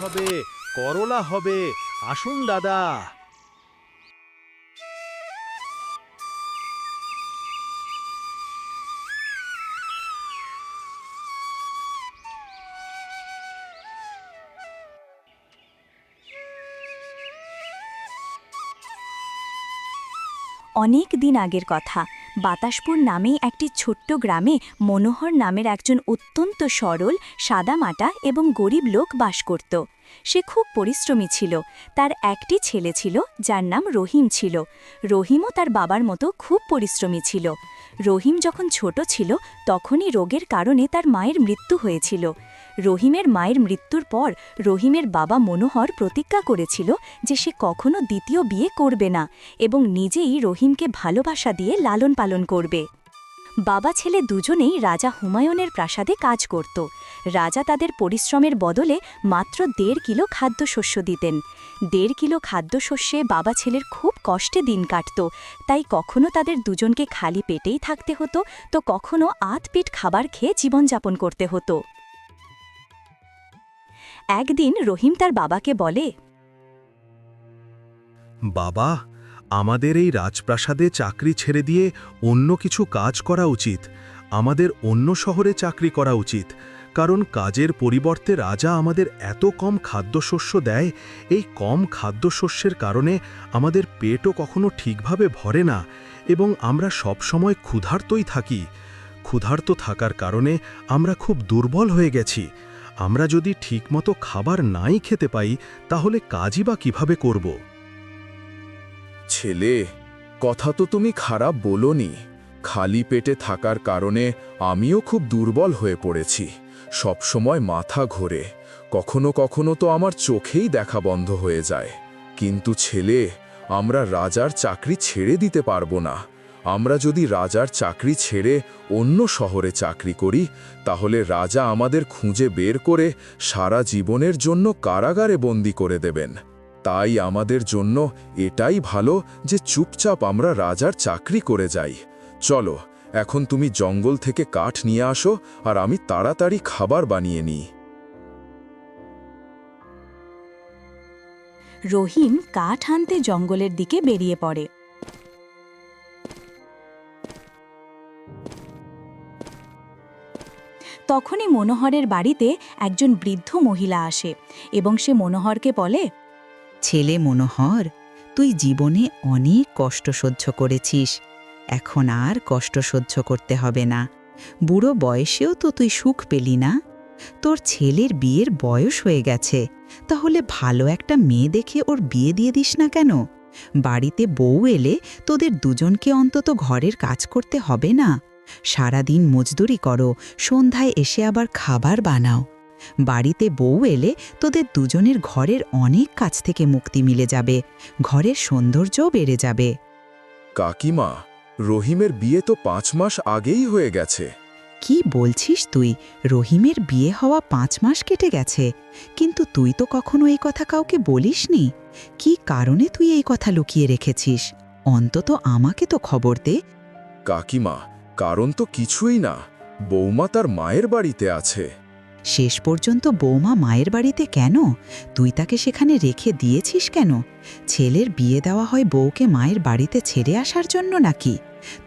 হবে, করলা হবে, আসুন দাদা। অনেক দিন আগের কথা। বাতাসপুর নামে একটি ছোট্ট গ্রামে মনোহর নামের একজন অত্যন্ত সরল, সাদামাটা এবং গরিব লোক বাস করত। সে খুব পরিশ্রমী ছিল। তার একটি ছেলে ছিল যার নাম রহিম ছিল। রহিমও তার বাবার মতো খুব পরিশ্রমী ছিল। রহিম যখন ছোট ছিল তখনই রোগের কারণে তার মায়ের মৃত্যু হয়েছিল। রহিমের মায়ের মৃত্যুর পর রহিমের বাবা মনোহর প্রতিজ্ঞা করেছিল যে সে কখনো দ্বিতীয় বিয়ে করবে না এবং নিজেই রহিমকে ভালোবাসা দিয়ে লালন পালন করবে। বাবা ছেলে দুজনেই রাজা হুমায়ুনের প্রাসাদে কাজ করত। রাজা তাদের পরিশ্রমের বদলে মাত্র 1.5 কিলো খাদ্যশস্য দিতেন। 1.5 কিলো খাদ্যশস্যে বাবা ছেলের খুব কষ্টে দিন কাটত। তাই কখনো তাদের দুজনকে খালি পেটেই থাকতে হতো, তো কখনো আধপেট খাবার খেয়ে জীবনযাপন করতে হতো। একদিন রহিম তার বাবাকে বলে, বাবা, আমাদের এই রাজপ্রাসাদে চাকরি ছেড়ে দিয়ে অন্য কিছু কাজ করা উচিত। আমাদের অন্য শহরে চাকরি করা উচিত, কারণ কাজের পরিবর্তে রাজা আমাদের এত কম খাদ্যশস্য দেয়। এই কম খাদ্যশস্যের কারণে আমাদের পেটও কখনো ঠিকভাবে ভরে না এবং আমরা সবসময় ক্ষুধার্তই থাকি। ক্ষুধার্ত থাকার কারণে আমরা খুব দুর্বল হয়ে গেছি। আমরা যদি ঠিকমতো খাবার নাই খেতে পাই তাহলে কাজই বা কিভাবে করব? ছেলে, কথা তো তুমি খারাপ বলোনি। খালি পেটে থাকার কারণে আমিও খুব দুর্বল হয়ে পড়েছি। সবসময় মাথা ঘোরে, কখনো কখনো তো আমার চোখেই দেখা বন্ধ হয়ে যায়। কিন্তু ছেলে, আমরা রাজার চাকরি ছেড়ে দিতে পারবো না। আমরা যদি রাজার চাকরি ছেড়ে অন্য শহরে চাকরি করি তাহলে রাজা আমাদের খুঁজে বের করে সারা জীবনের জন্য কারাগারে বন্দি করে দেবেন। তাই আমাদের জন্য এটাই ভালো যে চুপচাপ আমরা রাজার চাকরি করে যাই। চলো, এখন তুমি জঙ্গল থেকে কাঠ নিয়ে আসো আর আমি তাড়াতাড়ি খাবার বানিয়ে নিই। রহিম কাঠ আনতে জঙ্গলের দিকে বেরিয়ে পড়ে। তখনই মনোহরের বাড়িতে একজন বৃদ্ধ মহিলা আসে এবং সে মনোহরকে বলে, ছেলে মনোহর, তুই জীবনে অনেক কষ্ট সহ্য করেছিস। এখন আর কষ্ট সহ্য করতে হবে না। বুড়ো বয়সেও তো তুই সুখ পেলি না। তোর ছেলের বিয়ের বয়স হয়ে গেছে, তাহলে ভালো একটা মেয়ে দেখে ওর বিয়ে দিয়ে দিস না কেন? বাড়িতে বউ এলে তোদের দুজনকে অন্তত ঘরের কাজ করতে হবে না। সারাদিন মজদুরি করো, সন্ধ্যায় এসে আবার খাবার বানাও। বাড়িতে বউ এলে তোদের দুজনের ঘরের অনেক কাজ থেকে মুক্তি মিলে যাবে, ঘরের সৌন্দর্যও বেড়ে যাবে। কাকিমা, রহিমের বিয়ে তো 5 মাস আগেই হয়ে গেছে। কি বলছিস তুই? রহিমের বিয়ে হওয়া 5 মাস কেটে গেছে, কিন্তু তুই তো কখনো এই কথা কাউকে বলিসনি। কি কারণে তুই এই কথা লুকিয়ে রেখেছিস? অন্তত আমাকে তো খবর দে। কাকিমা, কারণ তো কিছুই না। বৌমা তার মায়ের বাড়িতে আছে। শেষ পর্যন্ত বৌমা মায়ের বাড়িতে কেন? তুই তাকে সেখানে রেখে দিয়েছিস কেন? ছেলের বিয়ে দেওয়া হয় বউকে মায়ের বাড়িতে ছেড়ে আসার জন্য নাকি?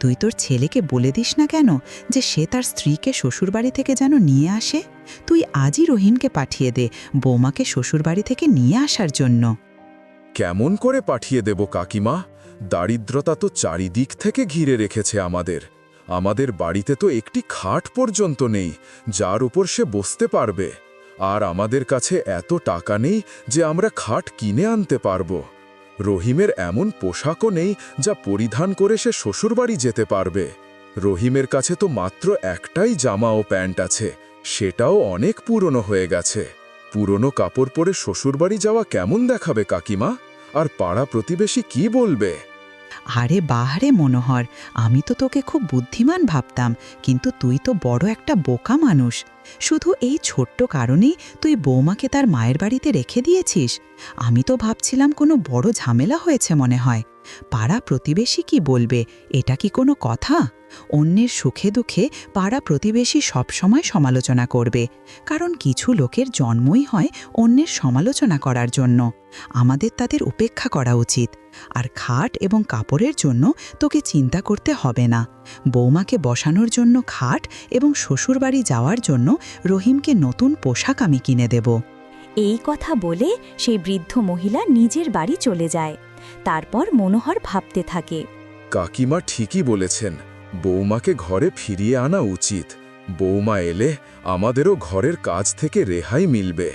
তুই তোর ছেলেকে বলে দিস না কেন যে সে তার স্ত্রীকে শ্বশুরবাড়ি থেকে যেন নিয়ে আসে? তুই আজই রহিমকে পাঠিয়ে দে বৌমাকে শ্বশুরবাড়ি থেকে নিয়ে আসার জন্য। কেমন করে পাঠিয়ে দেব কাকিমা? দারিদ্রতা তো চারিদিক থেকে ঘিরে রেখেছে আমাদের। আমাদের বাড়িতে তো একটি খাট পর্যন্ত নেই যার উপর সে বসতে পারবে। আর আমাদের কাছে এত টাকা নেই যে আমরা খাট কিনে আনতে পারবো। রহিমের এমন পোশাকও নেই যা পরিধান করে সে শ্বশুরবাড়ি যেতে পারবে। রহিমের কাছে তো মাত্র একটাই জামা ও প্যান্ট আছে, সেটাও অনেক পুরনো হয়ে গেছে। পুরনো কাপড় পরে শ্বশুরবাড়ি যাওয়া কেমন দেখাবে কাকিমা? আর পাড়া প্রতিবেশী কি বলবে? আরে বাহারে মনোহর, আমি তো তোকে খুব বুদ্ধিমান ভাবতাম, কিন্তু তুই তো বড় একটা বোকা মানুষ। শুধু এই ছোট্ট কারণেই তুই বৌমাকে তার মায়ের বাড়িতে রেখে দিয়েছিস। আমি তো ভাবছিলাম কোনো বড় ঝামেলা হয়েছে মনে হয়। পাড়া প্রতিবেশী কি বলবে, এটা কি কোনো কথা? অন্যের সুখে দুঃখে পাড়া প্রতিবেশী সবসময় সমালোচনা করবে, কারণ কিছু লোকের জন্মই হয় অন্যের সমালোচনা করার জন্য। আমাদের তাদের উপেক্ষা করা উচিত। আর খাট এবং কাপড়ের জন্য তোকে চিন্তা করতে হবে না। বৌমাকে বসানোর জন্য খাট এবং শ্বশুরবাড়ি যাওয়ার জন্য রহিমকে নতুন পোশাক আমি কিনে দেব। এই কথা বলে সেই বৃদ্ধ মহিলা নিজের বাড়ি চলে যায়। তারপর মনোহর ভাবতে থাকে। কাকিমা ঠিকই বলেছেন, বৌমাকে ঘরে ফিরিয়ে আনা উচিত। বৌমা এলে আমাদেরও ঘরের কাজ থেকে রেহাই মিলবে।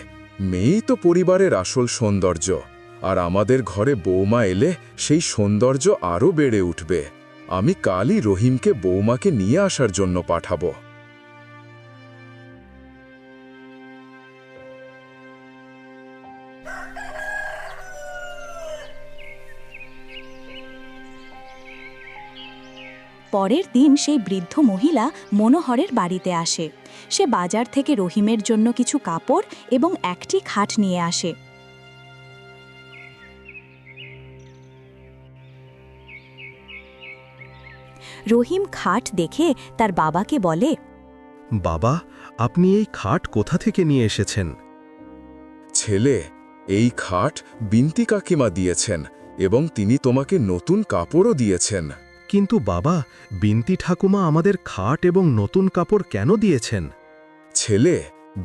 মেয়েই তো পরিবারের আসল সৌন্দর্য, আর আমাদের ঘরে বৌমা এলে সেই সৌন্দর্য আরও বেড়ে উঠবে। আমি কালই রহিমকে বৌমাকে নিয়ে আসার জন্য পাঠাবো। পরের দিন সেই বৃদ্ধ মহিলা মনোহরের বাড়িতে আসে। সে বাজার থেকে রহিমের জন্য কিছু কাপড় এবং একটি খাট নিয়ে আসে। রহিম খাট দেখে তার বাবাকে বলে, বাবা, আপনি এই খাট কোথা থেকে নিয়ে এসেছেন? ছেলে, এই খাট বিন্তি কাকিমা দিয়েছেন এবং তিনি তোমাকে নতুন কাপড়ও দিয়েছেন। কিন্তু বাবা, বিন্তি ঠাকুমা আমাদের খাট এবং নতুন কাপড় কেন দিয়েছেন? ছেলে,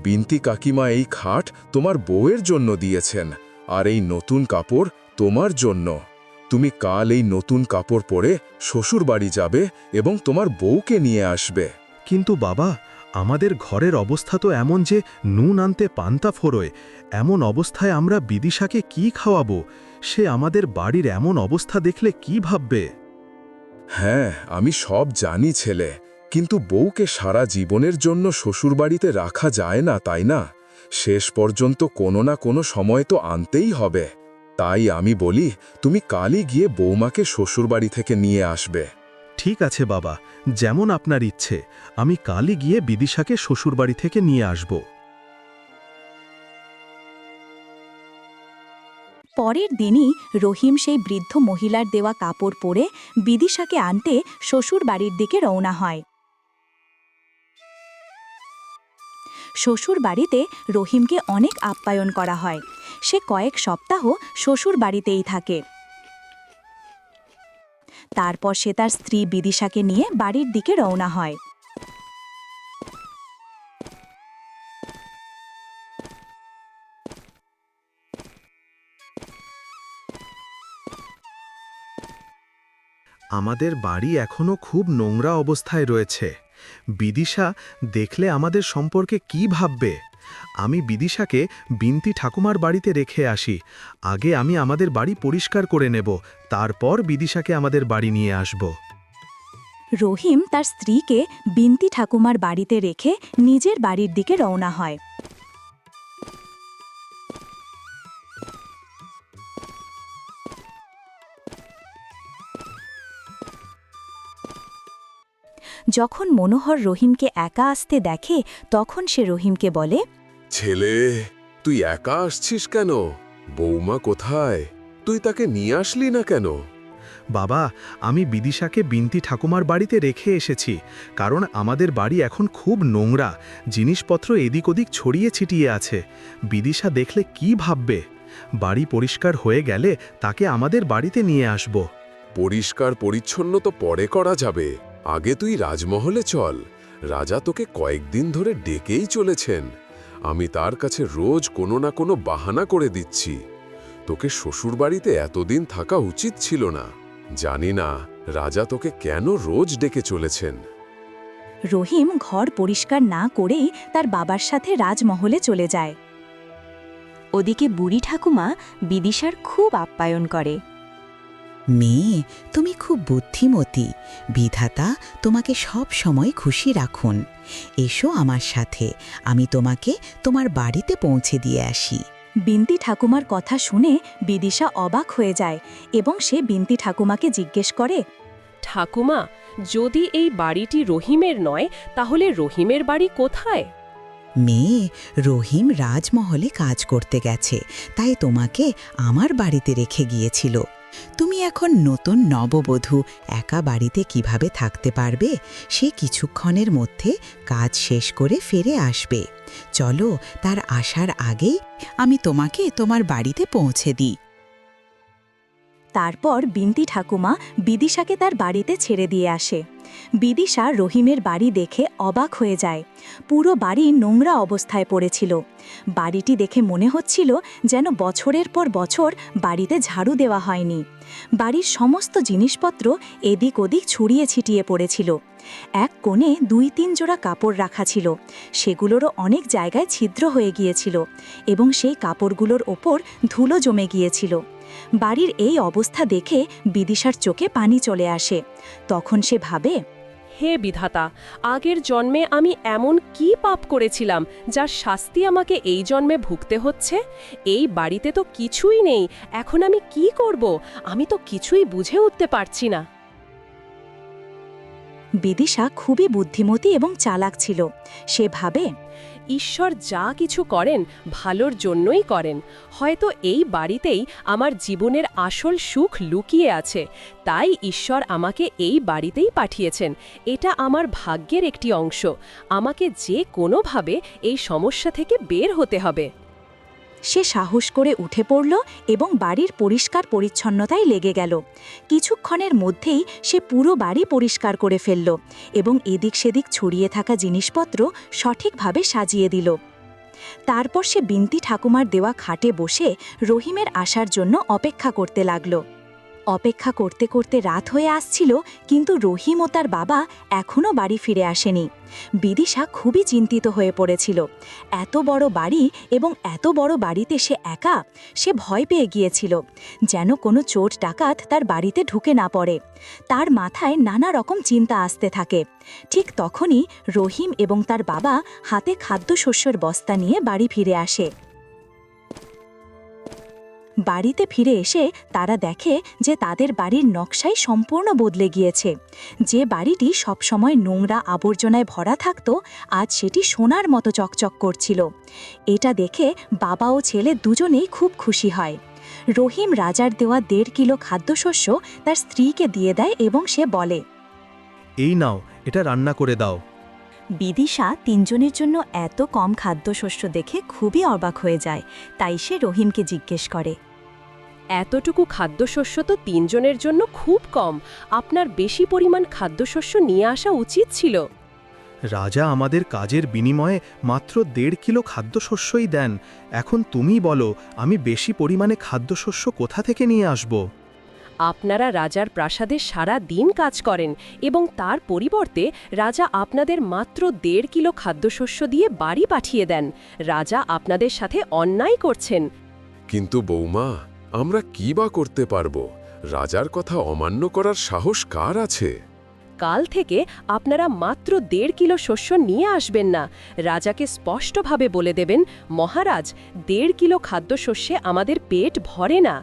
বিন্তি কাকিমা এই খাট তোমার বউয়ের জন্য দিয়েছেন, আর এই নতুন কাপড় তোমার জন্য। তুমি কাল এই নতুন কাপড় পরে শ্বশুর বাড়ি যাবে এবং তোমার বউকে নিয়ে আসবে। কিন্তু বাবা, আমাদের ঘরের অবস্থা তো এমন যে নুন আনতে পান্তা ফোরোয়। এমন অবস্থায় আমরা বিদিশাকে কি খাওয়াবো? সে আমাদের বাড়ির এমন অবস্থা দেখলে কি ভাববে? হ্যাঁ, আমি সব জানি ছেলে, কিন্তু বউকে সারা জীবনের জন্য শ্বশুরবাড়িতে রাখা যায় না, তাই না? শেষ পর্যন্ত কোনো না কোনো সময় তো আনতেই হবে। তাই আমি বলি, তুমি কালই গিয়ে বৌমাকে শ্বশুরবাড়ি থেকে নিয়ে আসবে। ঠিক আছে বাবা, যেমন আপনার ইচ্ছে। আমি কালই গিয়ে বিদিশাকে শ্বশুরবাড়ি থেকে নিয়ে আসব। পরের দিনই রহিম সেই বৃদ্ধ মহিলার দেওয়া কাপড় পরে বিদিশাকে আনতে শ্বশুর বাড়ির দিকে রওনা হয়। শ্বশুর বাড়িতে রহিমকে অনেক আপ্যায়ন করা হয়। সে কয়েক সপ্তাহ শ্বশুর বাড়িতেই থাকে। তারপর সে তার স্ত্রী বিদিশাকে নিয়ে বাড়ির দিকে রওনা হয়। আমাদের বাড়ি এখনো খুব নোংরা অবস্থায় রয়েছে। বিদিশা দেখলে আমাদের সম্পর্কে কি ভাববে? আমি বিদিশাকে বিন্তি ঠাকুমার বাড়িতে রেখে আসি। আগে আমি আমাদের বাড়ি পরিষ্কার করে নেব, তারপর বিদিশাকে আমাদের বাড়ি নিয়ে আসব। রহিম তার স্ত্রীকে বিন্তি ঠাকুমার বাড়িতে রেখে নিজের বাড়ির দিকে রওনা হয়। যখন মনোহর রহিমকে একা আসতে দেখে, তখন সে রহিমকে বলে, ছেলে, তুই একা আসছিস কেন? বৌমা কোথায়? তুই তাকে নিয়ে আসলি না কেন? বাবা, আমি বিদিশাকে বিন্তি ঠাকুমার বাড়িতে রেখে এসেছি, কারণ আমাদের বাড়ি এখন খুব নোংরা। জিনিসপত্র এদিক ওদিক ছড়িয়ে ছিটিয়ে আছে। বিদিশা দেখলে কি ভাববে? বাড়ি পরিষ্কার হয়ে গেলে তাকে আমাদের বাড়িতে নিয়ে আসব। পরিষ্কার পরিচ্ছন্ন তো পরে করা যাবে, আগে তুই রাজমহলে চল। রাজা তোকে কয়েকদিন ধরে ডেকেই চলেছেন। আমি তার কাছে রোজ কোনো না কোনো বাহানা করে দিচ্ছি। তোকে শ্বশুরবাড়িতে এতদিন থাকা উচিত ছিল না। জানি না রাজা তোকে কেন রোজ ডেকে চলেছেন। রহিম ঘর পরিষ্কার না করেই তার বাবার সাথে রাজমহলে চলে যায়। ওদিকে বুড়ি ঠাকুমা বিদিশার খুব আপ্যায়ন করে। মেয়ে, তুমি খুব বুদ্ধিমতী। বিধাতা তোমাকে সব সময় খুশি রাখুন। এসো আমার সাথে, আমি তোমাকে তোমার বাড়িতে পৌঁছে দিয়ে আসি। বিন্তি ঠাকুমার কথা শুনে বিদিশা অবাক হয়ে যায় এবং সে বিন্তি ঠাকুমাকে জিজ্ঞেস করে, ঠাকুমা, যদি এই বাড়িটি রহিমের নয়, তাহলে রহিমের বাড়ি কোথায়? মেয়ে, রহিম রাজমহলে কাজ করতে গেছে, তাই তোমাকে আমার বাড়িতে রেখে গিয়েছিল। তুমি এখন নতুন নববধূ একা বাড়িতে কিভাবে থাকতে পারবে সে কিছুক্ষণের মধ্যে কাজ শেষ করে ফিরে আসবে। চলো, তার আসার আগেই আমি তোমাকে তোমার বাড়িতে পৌঁছে দিই। তারপর বিন্তি ঠাকুমা বিদিশাকে তার বাড়িতে ছেড়ে দিয়ে আসে। বিদিশা রহিমের বাড়ি দেখে অবাক হয়ে যায়। পুরো বাড়ি নোংরা অবস্থায় পড়েছিল। বাড়িটি দেখে মনে হচ্ছিল যেন বছরের পর বছর বাড়িতে ঝাড়ু দেওয়া হয়নি। বাড়ির সমস্ত জিনিসপত্র এদিক ওদিক ছড়িয়ে ছিটিয়ে পড়েছিল। এক কোণে 2-3 জোড়া কাপড় রাখা ছিল, সেগুলোরও অনেক জায়গায় ছিদ্র হয়ে গিয়েছিল এবং সেই কাপড়গুলোর ওপর ধুলো জমে গিয়েছিল। বাড়ির এই অবস্থা দেখে বিদিশার চোখে পানি চলে আসে। তখন সে ভাবে, হে বিধাতা, আগের জন্মে আমি এমন কি পাপ করেছিলাম যার শাস্তি আমাকে এই জন্মে ভুগতে হচ্ছে? এই বাড়িতে তো কিছুই নেই, এখন আমি কি করব? আমি তো কিছুই বুঝে উঠতে পারছি না। বিদিশা খুবই বুদ্ধিমতী এবং চালাক ছিল। সে ভাবে, ঈশ্বর যা কিছু করেন ভালোর জন্যই করেন। হয়তো এই বাড়িতেই আমার জীবনের আসল সুখ লুকিয়ে আছে, তাই ঈশ্বর আমাকে এই বাড়িতেই পাঠিয়েছেন। এটা আমার ভাগ্যের একটি অংশ। আমাকে যে কোনোভাবে এই সমস্যা থেকে বের হতে হবে। সে সাহস করে উঠে পড়ল এবং বাড়ির পরিষ্কার পরিচ্ছন্নতায় লেগে গেল। কিছুক্ষণের মধ্যেই সে পুরো বাড়ি পরিষ্কার করে ফেলল এবং এদিক সেদিক ছড়িয়ে থাকা জিনিসপত্র সঠিকভাবে সাজিয়ে দিল। তারপর সে বিন্তি ঠাকুমার দেওয়া খাটে বসে রহিমের আসার জন্য অপেক্ষা করতে লাগল। অপেক্ষা করতে করতে রাত হয়ে আসছিল, কিন্তু রহিম ও তার বাবা এখনও বাড়ি ফিরে আসেনি। বিদিশা খুবই চিন্তিত হয়ে পড়েছিল। এত বড় বাড়ি এবং এত বড় বাড়িতে সে একা। সে ভয় পেয়ে গিয়েছিল যেন কোনো চোর ডাকাত তার বাড়িতে ঢুকে না পড়ে। তার মাথায় নানা রকম চিন্তা আসতে থাকে। ঠিক তখনই রহিম এবং তার বাবা হাতে খাদ্যশস্যের বস্তা নিয়ে বাড়ি ফিরে আসে। বাড়িতে ফিরে এসে তারা দেখে যে তাদের বাড়ির নকশাই সম্পূর্ণ বদলে গিয়েছে। যে বাড়িটি সবসময় নোংরা আবর্জনায় ভরা থাকত, আজ সেটি সোনার মতো চকচক করছিল। এটা দেখে বাবা ও ছেলে দুজনেই খুব খুশি হয়। রহিম রাজার দেওয়া 1.5 কিলো খাদ্যশস্য তার স্ত্রীকে দিয়ে দেয় এবং সে বলে, এই নাও, এটা রান্না করে দাও। বিদিশা 3 জনের জন্য এত কম খাদ্যশস্য দেখে খুবই অবাক হয়ে যায়। তাই সে রহিমকে জিজ্ঞেস করে, এতটুকু খাদ্যশস্য তো 3 জনের জন্য খুব কম। আপনার বেশি পরিমাণ খাদ্যশস্য নিয়ে আসা উচিত ছিল। রাজা আমাদের কাজের বিনিময়ে মাত্র 1.5 কিলো খাদ্যশস্যই দেন। এখন তুমি বলো, আমি বেশি পরিমাণে খাদ্যশস্য কোথা থেকে নিয়ে আসব? আপনারা রাজার প্রাসাদে সারা দিন কাজ করেন এবং তার পরিবর্তে রাজা আপনাদের মাত্র 1.5 কিলো খাদ্যশস্য দিয়ে বাড়ি পাঠিয়ে দেন। রাজা আপনাদের সাথে অন্যায় করছেন। কিন্তু বৌমা, আমরা কি বা করতে পারবো? রাজার কথা অমান্য করার সাহস কার আছে? কাল থেকে আপনারা মাত্র 1.5 কিলো শস্য নিয়ে আসবেন না। রাজাকে স্পষ্টভাবে বলে দেবেন, মহারাজ, 1.5 কিলো খাদ্যশস্যে আমাদের পেট ভরে না।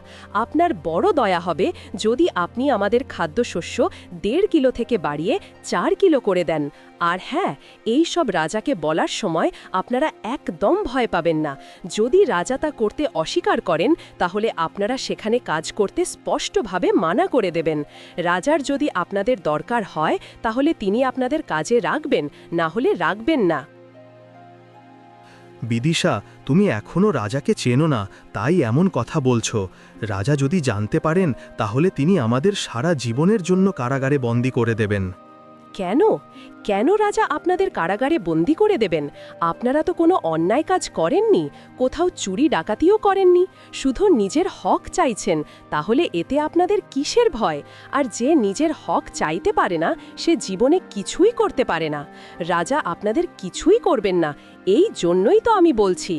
আপনার বড় দয়া হবে যদি আপনি আমাদের খাদ্যশস্য 1.5 কিলো থেকে বাড়িয়ে 4 কিলো করে দেন। আর হ্যাঁ, এই সব রাজাকে বলার সময় আপনারা একদম ভয় পাবেন না। যদি রাজা তা করতে অস্বীকার করেন, তাহলে আপনারা সেখানে কাজ করতে স্পষ্টভাবে মানা করে দেবেন। রাজার যদি আপনাদের দরকার হয়, তাহলে তিনি আপনাদের কাজে রাখবেন, না হলে রাখবেন না। বিদিশা, তুমি এখনও রাজাকে চেনো না, তাই এমন কথা বলছো। রাজা যদি জানতে পারেন, তাহলে তিনি আমাদের সারা জীবনের জন্য কারাগারে বন্দী করে দেবেন। কেন? কেন রাজা আপনাদের কারাগারে বন্দী করে দেবেন? আপনারা তো কোনো অন্যায় কাজ করেননি, কোথাও চুরি ডাকাতিও করেননি, শুধু নিজের হক চাইছেন। তাহলে এতে আপনাদের কিসের ভয়? আর যে নিজের হক চাইতে পারে না, সে জীবনে কিছুই করতে পারে না। রাজা আপনাদের কিছুই করবেন না। এই জন্যই তো আমি বলছি,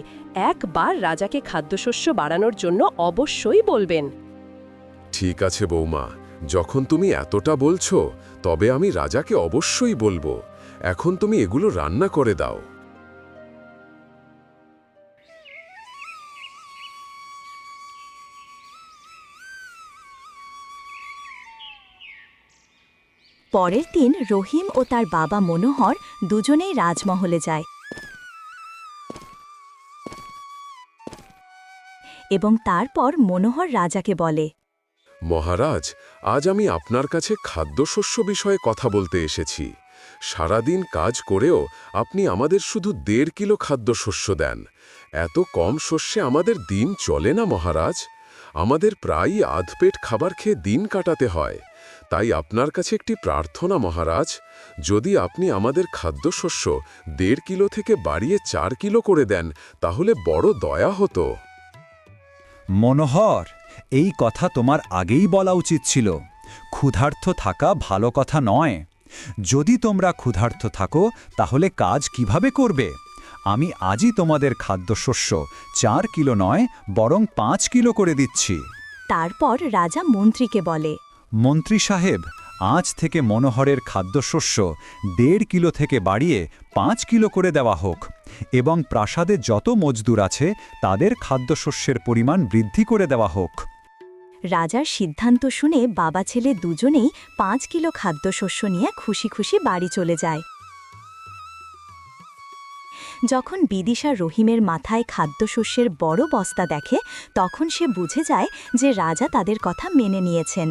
একবার রাজাকে খাদ্যশস্য বাড়ানোর জন্য অবশ্যই বলবেন। ঠিক আছে বৌমা, যখন তুমি এতটা বলছো, তবে আমি রাজাকে অবশ্যই বলবো। এখন তুমি এগুলো রান্না করে দাও। পরের দিন রহিম ও তার বাবা মনোহর দুজনেই রাজমহলে যায় এবং তারপর মনোহর রাজাকে বলে, মহারাজ, আজ আমি আপনার কাছে খাদ্যশস্য বিষয়ে কথা বলতে এসেছি। সারাদিন কাজ করেও আপনি আমাদের শুধু 1.5 কিলো খাদ্যশস্য দেন। এত কম শস্যে আমাদের দিন চলে না মহারাজ। আমাদের প্রায়ই আধপেট খাবার খেয়ে দিন কাটাতে হয়। তাই আপনার কাছে একটি প্রার্থনা মহারাজ, যদি আপনি আমাদের খাদ্যশস্য 1.5 কিলো থেকে বাড়িয়ে 4 কিলো করে দেন তাহলে বড় দয়া হতো। মনোহর, এই কথা তোমার আগেই বলা উচিত ছিল। ক্ষুধার্ত থাকা ভালো কথা নয়। যদি তোমরা ক্ষুধার্ত থাকো তাহলে কাজ কিভাবে করবে? আমি আজই তোমাদের খাদ্যশস্য 4 কিলো নয় বরং 5 কিলো করে দিচ্ছি। তারপর রাজা মন্ত্রীকে বলে, মন্ত্রী সাহেব, আজ থেকে মনোহরের খাদ্যশস্য 1.5 কিলো থেকে বাড়িয়ে 5 কিলো করে দেওয়া হোক এবং প্রাসাদে যত মজদুর আছে তাদের খাদ্যশস্যের পরিমাণ বৃদ্ধি করে দেওয়া হোক। রাজার সিদ্ধান্ত শুনে বাবা ছেলে দুজনেই 5 কিলো খাদ্যশস্য নিয়ে খুশি খুশি বাড়ি চলে যায়। যখন বিদিশা রহিমের মাথায় খাদ্যশস্যের বড় বস্তা দেখে তখন সে বুঝে যায় যে রাজা তাদের কথা মেনে নিয়েছেন।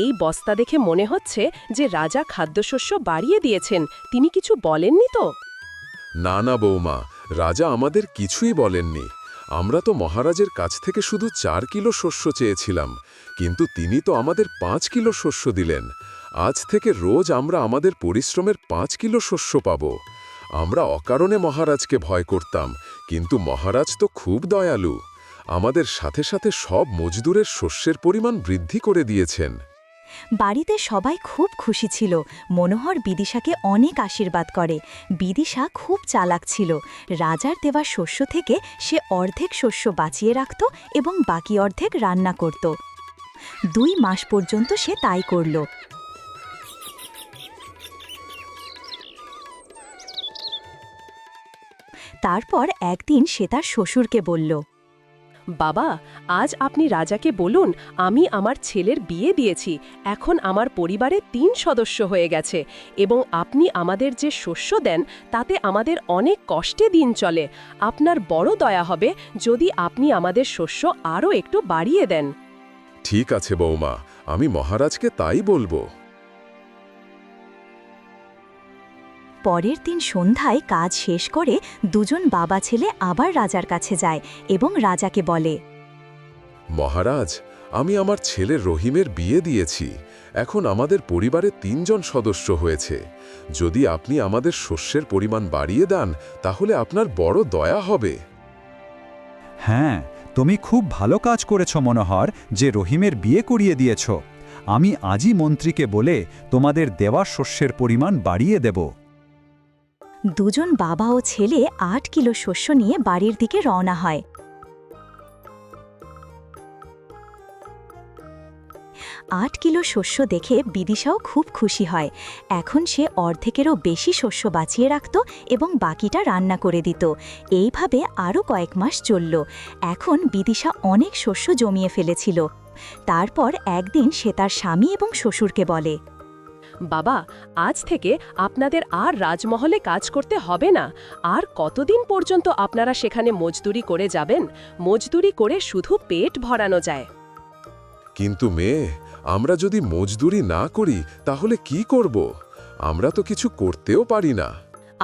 এই বস্তা দেখে মনে হচ্ছে যে রাজা খাদ্যশস্য বাড়িয়ে দিয়েছেন। তিনি কিছু বলেননি তো? না না বৌমা, রাজা আমাদের কিছুই বলেননি। আমরা তো মহারাজের কাছ থেকে শুধু 4 কিলো শস্য চেয়েছিলাম, কিন্তু তিনি তো আমাদের 5 কিলো শস্য দিলেন। আজ থেকে রোজ আমরা আমাদের পরিশ্রমের 5 কিলো শস্য পাব। আমরা অকারণে মহারাজকে ভয় করতাম, কিন্তু মহারাজ তো খুব দয়ালু। আমাদের সাথে সাথে সব মজদুরের শস্যের পরিমাণ বৃদ্ধি করে দিয়েছেন। বাড়িতে সবাই খুব খুশি ছিল। মনোহর বিদিশাকে অনেক আশীর্বাদ করে। বিদিশা খুব চালাক ছিল। রাজার দেওয়া শস্য থেকে সে অর্ধেক শস্য বাঁচিয়ে রাখত এবং বাকি অর্ধেক রান্না করত। 2 মাস পর্যন্ত সে তাই করল। তারপর একদিন সে তার শ্বশুরকে বলল, বাবা, আজ আপনি রাজাকে বলুন আমি আমার ছেলের বিয়ে দিয়েছি। এখন আমার পরিবারে 3 সদস্য হয়ে গেছে এবং আপনি আমাদের যে শস্য দেন তাতে আমাদের অনেক কষ্টে দিন চলে। আপনার বড় দয়া হবে যদি আপনি আমাদের শস্য আরও একটু বাড়িয়ে দেন। ঠিক আছে বৌমা, আমি মহারাজকে তাই বলবো। পরের দিন সন্ধ্যায় কাজ শেষ করে দুজন বাবা ছেলে আবার রাজার কাছে যায় এবং রাজাকে বলে, মহারাজ, আমি আমার ছেলে রহিমের বিয়ে দিয়েছি। এখন আমাদের পরিবারে 3 জন সদস্য হয়েছে। যদি আপনি আমাদের শস্যের পরিমাণ বাড়িয়ে দেন তাহলে আপনার বড় দয়া হবে। হ্যাঁ, তুমি খুব ভালো কাজ করেছ মনোহর, যে রহিমের বিয়ে করিয়ে দিয়েছ। আমি আজই মন্ত্রীকে বলে তোমাদের দেওয়া শস্যের পরিমাণ বাড়িয়ে দেব। দুজন বাবা ও ছেলে 8 কিলো শস্য নিয়ে বাড়ির দিকে রওনা হয়। 8 কিলো শস্য দেখে বিদিশাও খুব খুশি হয়। এখন সে অর্ধেকেরও বেশি শস্য বাঁচিয়ে রাখত এবং বাকিটা রান্না করে দিত। এইভাবে আরও কয়েক মাস চলল। এখন বিদিশা অনেক শস্য জমিয়ে ফেলেছিল। তারপর একদিন সে তার স্বামী এবং শ্বশুরকে বলে, বাবা, আজ থেকে আপনাদের আর রাজমহলে কাজ করতে হবে না। আর কতদিন পর্যন্ত আপনারা সেখানে মজদুরি করে যাবেন? মজদুরি করে শুধু পেট ভরানো যায়। কিন্তু মেয়ে, আমরা যদি মজদুরি না করি তাহলে কি করব? আমরা তো কিছু করতেও পারি না।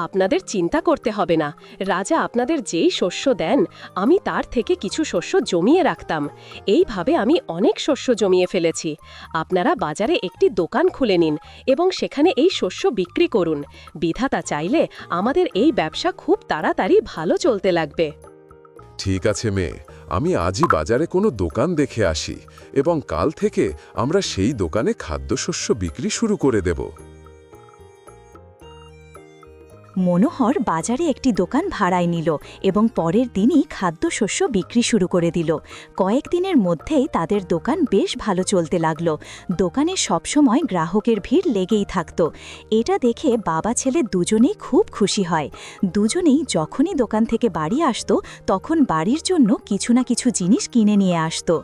আপনাদের চিন্তা করতে হবে না। রাজা আপনাদের যেই শস্য দেন আমি তার থেকে কিছু শস্য জমিয়ে রাখতাম। এইভাবে আমি অনেক শস্য জমিয়ে ফেলেছি। আপনারা বাজারে একটি দোকান খুলে নিন এবং সেখানে এই শস্য বিক্রি করুন। বিধাতা চাইলে আমাদের এই ব্যবসা খুব তাড়াতাড়ি ভালো চলতে লাগবে। ঠিক আছে মেয়ে, আমি আজই বাজারে কোনো দোকান দেখে আসি এবং কাল থেকে আমরা সেই দোকানে খাদ্যশস্য বিক্রি শুরু করে দেব। মনোহর বাজারে একটি দোকান ভাড়ায় নিল এবং পরের দিনই খাদ্যশস্য বিক্রি শুরু করে দিল। কয়েকদিনের মধ্যেই তাদের দোকান বেশ ভালো চলতে লাগল। দোকানে সবসময় গ্রাহকের ভিড় লেগেই থাকত। এটা দেখে বাবা ছেলে দুজনেই খুব খুশি হয়। দুজনেই যখনই দোকান থেকে বাড়ি আসতো তখন বাড়ির জন্য কিছু না কিছু জিনিস কিনে নিয়ে আসতো।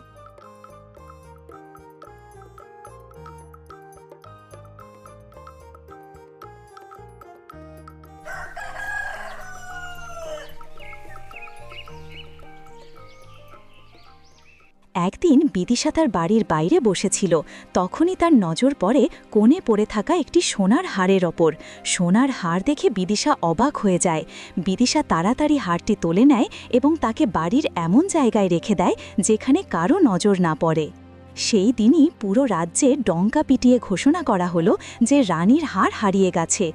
একদিন বিদিশা তার বাড়ির বাইরে বসেছিল। তখনই তার নজর পড়ে কোণে পড়ে থাকা একটি সোনার হাড়ের ওপর। সোনার হাড় দেখে বিদিশা অবাক হয়ে যায়। বিদিশা তাড়াতাড়ি হাড়টি তুলে নেয় এবং তাকে বাড়ির এমন জায়গায় রেখে দেয় যেখানে কারো নজর না পড়ে। সেই দিনই পুরো রাজ্যে ডঙ্কা পিটিয়ে ঘোষণা করা হলো যে রানীর হাড় হারিয়ে গেছে।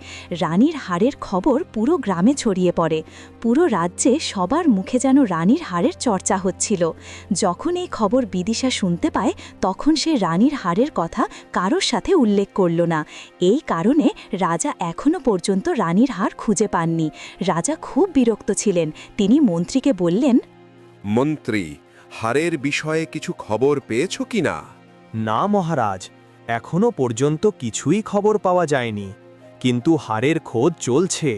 রানীর হাড়ের খবর পুরো গ্রামে ছড়িয়ে পড়ে। পুরো রাজ্যে সবার মুখে যেন রানীর হাড়ের চর্চা হচ্ছিল। যখন এই খবর বিদিশা শুনতে পায় তখন সে রানীর হাড়ের কথা কারোর সাথে উল্লেখ করল না। এই কারণে রাজা এখনও পর্যন্ত রানীর হাড় খুঁজে পাননি। রাজা খুব বিরক্ত ছিলেন। তিনি মন্ত্রীকে বললেন, মন্ত্রী, হারের বিষয়ে কিছু খবর পেয়েছ কিনা? না মহারাজ, এখনো পর্যন্ত কিছুই খবর পাওয়া যায়নি, কিন্তু হারের খোঁজ চলছে।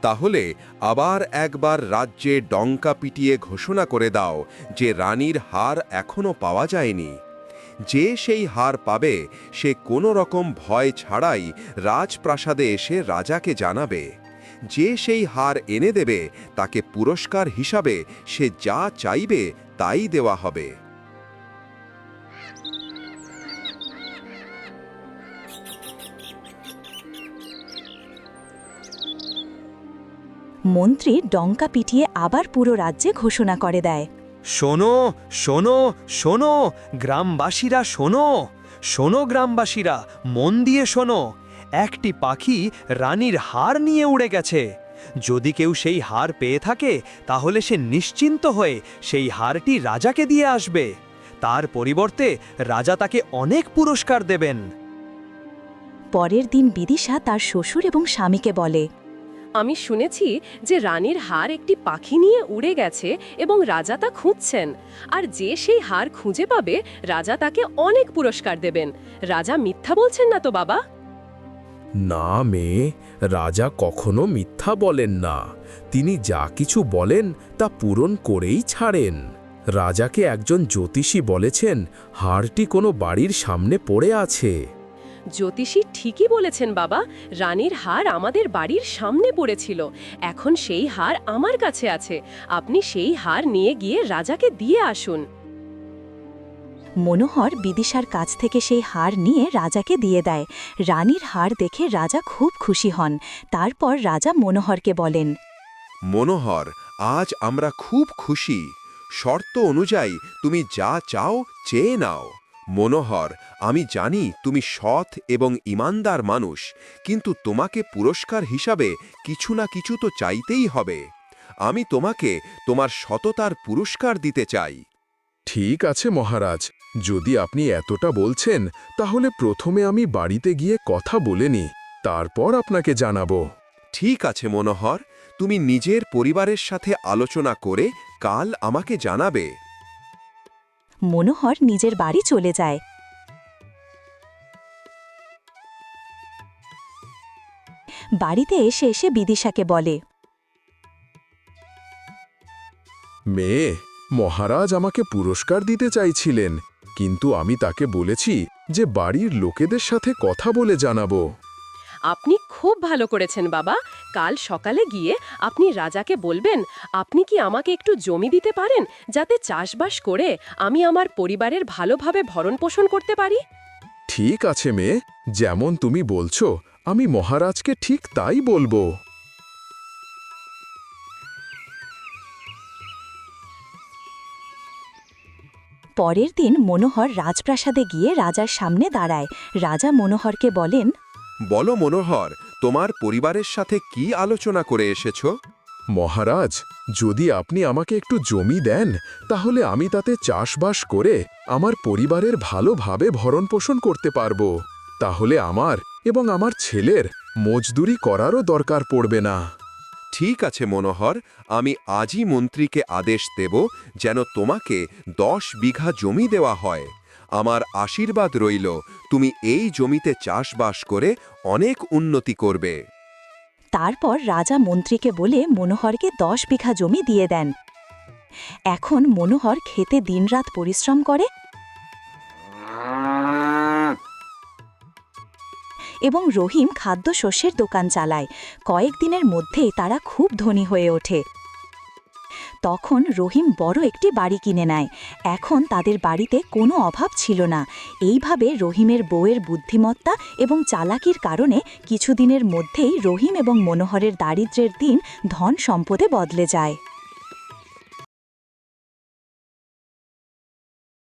তাহলে আবার একবার রাজ্যে ডঙ্কা পিটিয়ে ঘোষণা করে দাও যে রানীর হার এখনো পাওয়া যায়নি। যে সেই হার পাবে সে কোনো রকম ভয় ছাড়াই রাজপ্রাসাদে এসে রাজাকে জানাবে। যে সেই হার এনে দেবে তাকে পুরস্কার হিসাবে সে যা চাইবে তাই দেওয়া হবে। মন্ত্রী ডঙ্কা পিটিয়ে আবার পুরো রাজ্যে ঘোষণা করে দেয়, শোনো শোনো শোনো গ্রামবাসীরা, শোনো শোনো গ্রামবাসীরা, মন দিয়ে শোনো। একটি পাখি রানীর হার নিয়ে উড়ে গেছে। যদি কেউ সেই হার পেয়ে থাকে তাহলে সে নিশ্চিন্ত হয়ে সেই হারটি রাজাকে দিয়ে আসবে। তার পরিবর্তে রাজা তাকে অনেক পুরস্কার দেবেন। পরের দিন বিদিশা তার শ্বশুর এবং স্বামীকে বলে, আমি শুনেছি যে রানীর হার একটি পাখি নিয়ে উড়ে গেছে এবং রাজা তা খুঁজছেন। আর যে সেই হার খুঁজে পাবে রাজা তাকে অনেক পুরস্কার দেবেন। রাজা মিথ্যা বলছেন না তো বাবা? না মেয়ে, রাজা কখনো মিথ্যা বলেন না। তিনি যা কিছু বলেন তা পূরণ করেই ছাড়েন। রাজাকে একজন জ্যোতিষী বলেছেন হারটি কোনো বাড়ির সামনে পড়ে আছে। জ্যোতিষী ঠিকই বলেছেন বাবা, রানীর হার আমাদের বাড়ির সামনে পড়েছিল। এখন সেই হার আমার কাছে আছে। আপনি সেই হার নিয়ে গিয়ে রাজাকে দিয়ে আসুন। মনোহর বিদিশার কাছ থেকে সেই হার নিয়ে রাজাকে দিয়ে দেয়। রানীর হার দেখে রাজা খুব খুশি হন। তারপর রাজা মনোহরকে বলেন, মনোহর, আজ আমরা খুব খুশি। শর্ত অনুযায়ী তুমি যা চাও চেয়ে নাও। মনোহর, আমি জানি তুমি সৎ এবং ইমানদার মানুষ, কিন্তু তোমাকে পুরস্কার হিসাবে কিছু না কিছু তো চাইতেই হবে। আমি তোমাকে তোমার সততার পুরস্কার দিতে চাই। ঠিক আছে মহারাজ, যদি আপনি এতটা বলছেন তাহলে প্রথমে আমি বাড়িতে গিয়ে কথা বলে নিই, তারপর আপনাকে জানাবো। ঠিক আছে মনোহর, তুমি নিজের পরিবারের সাথে আলোচনা করে কাল আমাকে জানাবে। মনোহর নিজের বাড়ি চলে যায়। বাড়িতে এসে এসে বিদিশাকে বলে, মেয়ে, মহারাজ আমাকে পুরস্কার দিতে চাইছিলেন, কিন্তু আমি তাকে বলেছি যে বাড়ির লোকেদের সাথে কথা বলে জানাবো। আপনি খুব ভালো করেছেন বাবা। কাল সকালে গিয়ে আপনি রাজাকে বলবেন, আপনি কি আমাকে একটু জমি দিতে পারেন যাতে চাষবাস করে আমি আমার পরিবারের ভালোভাবে ভরণপোষণ করতে পারি? ঠিক আছে মেয়ে, যেমন তুমি বলছো আমি মহারাজকে ঠিক তাই বলবো। পরের দিন মনোহর রাজপ্রাসাদে গিয়ে রাজার সামনে দাঁড়ায়। রাজা মনোহরকে বলেন, বলো মনোহর, তোমার পরিবারের সাথে কি আলোচনা করে এসেছো? মহারাজ, যদি আপনি আমাকে একটু জমি দেন তাহলে আমি তাতে চাষবাস করে আমার পরিবারের ভালোভাবে ভরণপোষণ করতে পারবো। তাহলে আমার এবং আমার ছেলের মজদুরি করারও দরকার পড়বে না। ঠিক আছে মনোহর, আমি আজই মন্ত্রীকে আদেশ দেব যেন তোমাকে 10 বিঘা জমি দেওয়া হয়। আমার আশীর্বাদ রইল, তুমি এই জমিতে চাষবাস করে অনেক উন্নতি করবে। তারপর রাজা মন্ত্রীকে বলে মনোহরকে 10 বিঘা জমি দিয়ে দেন। এখন মনোহর খেতে দিনরাত পরিশ্রম করে এবং রহিম খাদ্যশস্যের দোকান চালায়। কয়েকদিনের মধ্যেই তারা খুব ধনী হয়ে ওঠে। তখন রহিম বড় একটি বাড়ি কিনে নেয়। এখন তাদের বাড়িতে কোনো অভাব ছিল না। এইভাবে রহিমের বউয়ের বুদ্ধিমত্তা এবং চালাকির কারণে কিছুদিনের মধ্যেই রহিম এবং মনোহরের দারিদ্র্যের দিন ধন সম্পদে বদলে যায়।